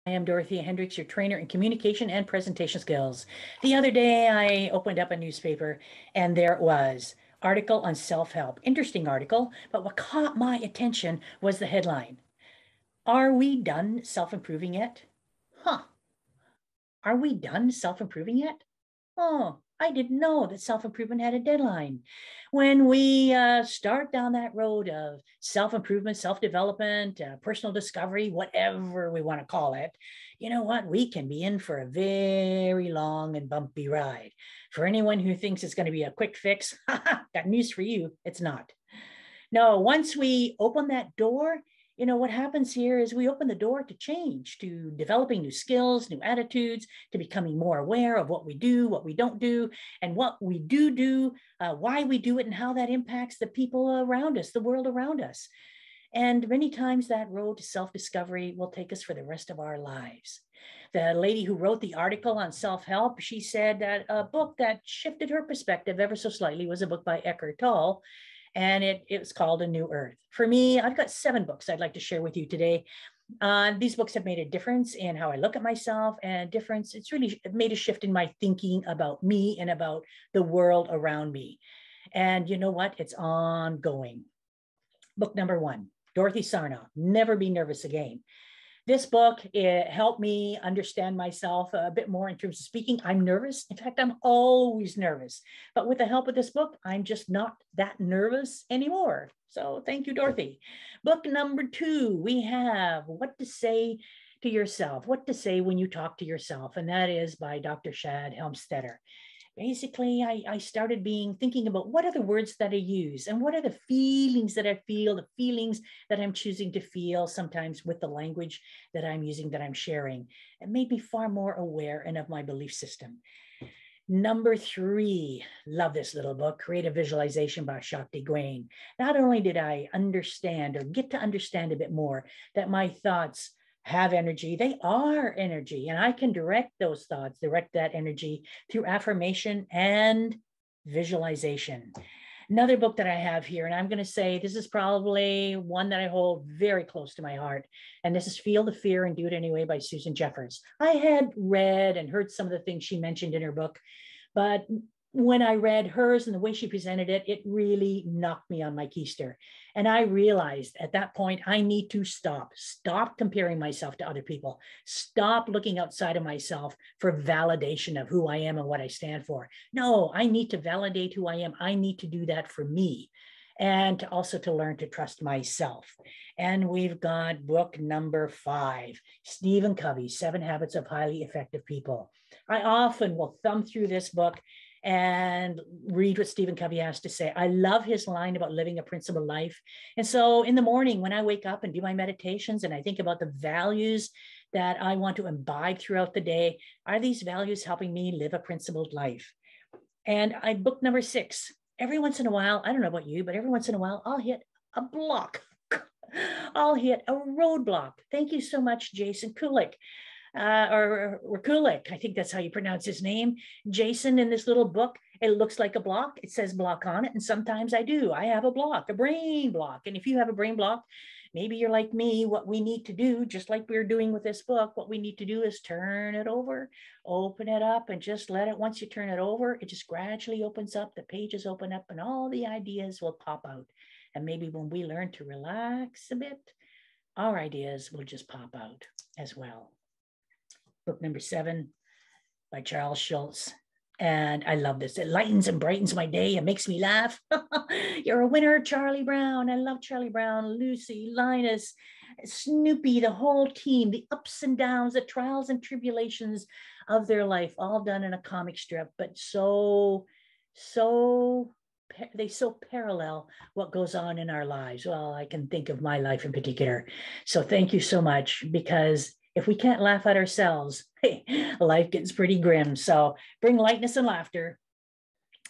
I am Dorothea Hendricks, your trainer in communication and presentation skills. The other day, I opened up a newspaper and there it was, article on self-help. Interesting article, but what caught my attention was the headline. Are we done self-improving yet? Huh. Are we done self-improving yet? Oh, I didn't know that self-improvement had a deadline. When we start down that road of self-improvement, self-development, personal discovery, whatever we want to call it, you know what? We can be in for a very long and bumpy ride. For anyone who thinks it's going to be a quick fix, got news for you. It's not. No, once we open that door, you know, what happens here is we open the door to change, to developing new skills, new attitudes, to becoming more aware of what we do, what we don't do, and what we do, why we do it, and how that impacts the people around us, the world around us. And many times that road to self-discovery will take us for the rest of our lives. The lady who wrote the article on self-help, she said that a book that shifted her perspective ever so slightly was a book by Eckhart Tolle, and it was called A New Earth. For me, I've got 7 books I'd like to share with you today. These books have made a difference in how I look at myself, and it's really made a shift in my thinking about me and about the world around me. And you know what? It's ongoing. Book number 1, Dorothy Sarnoff, Never Be Nervous Again. This book, it helped me understand myself a bit more in terms of speaking. I'm nervous. In fact, I'm always nervous. But with the help of this book, I'm just not that nervous anymore. So thank you, Dorothy. Book number 2, we have What to Say to Yourself, What to Say When You Talk to Yourself. And that is by Dr. Shad Helmstetter. Basically, I started thinking about what are the words that I use and what are the feelings that I feel, the feelings that I'm choosing to feel sometimes with the language that I'm using, that I'm sharing. It made me far more aware and of my belief system. Number 3, love this little book, Creative Visualization by Shakti Gawain. Not only did I understand or get to understand a bit more that my thoughts have energy, they are energy, and I can direct those thoughts, direct that energy through affirmation and visualization. Another book that I have here, and I'm going to say this is probably one that I hold very close to my heart, and this is Feel the Fear and Do It Anyway by Susan Jeffers. I had read and heard some of the things she mentioned in her book, but when I read hers and the way she presented it, it really knocked me on my keister. And I realized at that point, I need to stop comparing myself to other people, stop looking outside of myself for validation of who I am and what I stand for. No, I need to validate who I am. I need to do that for me, and also to learn to trust myself. And we've got book number 5, Stephen Covey, 7 Habits of Highly Effective People. I often will thumb through this book and read what Stephen Covey has to say. I love his line about living a principled life. And so in the morning, when I wake up and do my meditations and I think about the values that I want to imbibe throughout the day, are these values helping me live a principled life? And book number 6, every once in a while, I don't know about you, but every once in a while, I'll hit a block. I'll hit a roadblock. Thank you so much, Jason Kulik. Or Kulik, I think that's how you pronounce his name. Jason, in this little book, it looks like a block. It says block on it. And sometimes I do. I have a block, a brain block. And if you have a brain block, maybe you're like me. What we need to do, just like we're doing with this book, what we need to do is turn it over, open it up, and just let it, once you turn it over, it just gradually opens up. The pages open up and all the ideas will pop out. And maybe when we learn to relax a bit, our ideas will just pop out as well. Book number 7 by Charles Schulz. And I love this. It lightens and brightens my day. It makes me laugh. You're a winner, Charlie Brown. I love Charlie Brown, Lucy, Linus, Snoopy, the whole team, the ups and downs, the trials and tribulations of their life, all done in a comic strip, but they so parallel what goes on in our lives. Well, I can think of my life in particular. So thank you so much, because if we can't laugh at ourselves, hey, life gets pretty grim. So bring lightness and laughter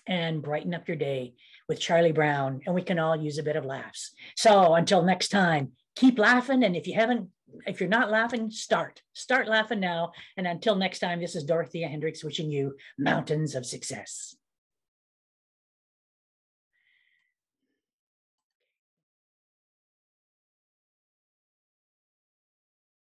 and brighten up your day with Charlie Brown, and we can all use a bit of laughs. So until next time, keep laughing. And if you're not laughing, start laughing now. And until next time, this is Dorothea Hendricks wishing you mountains of success.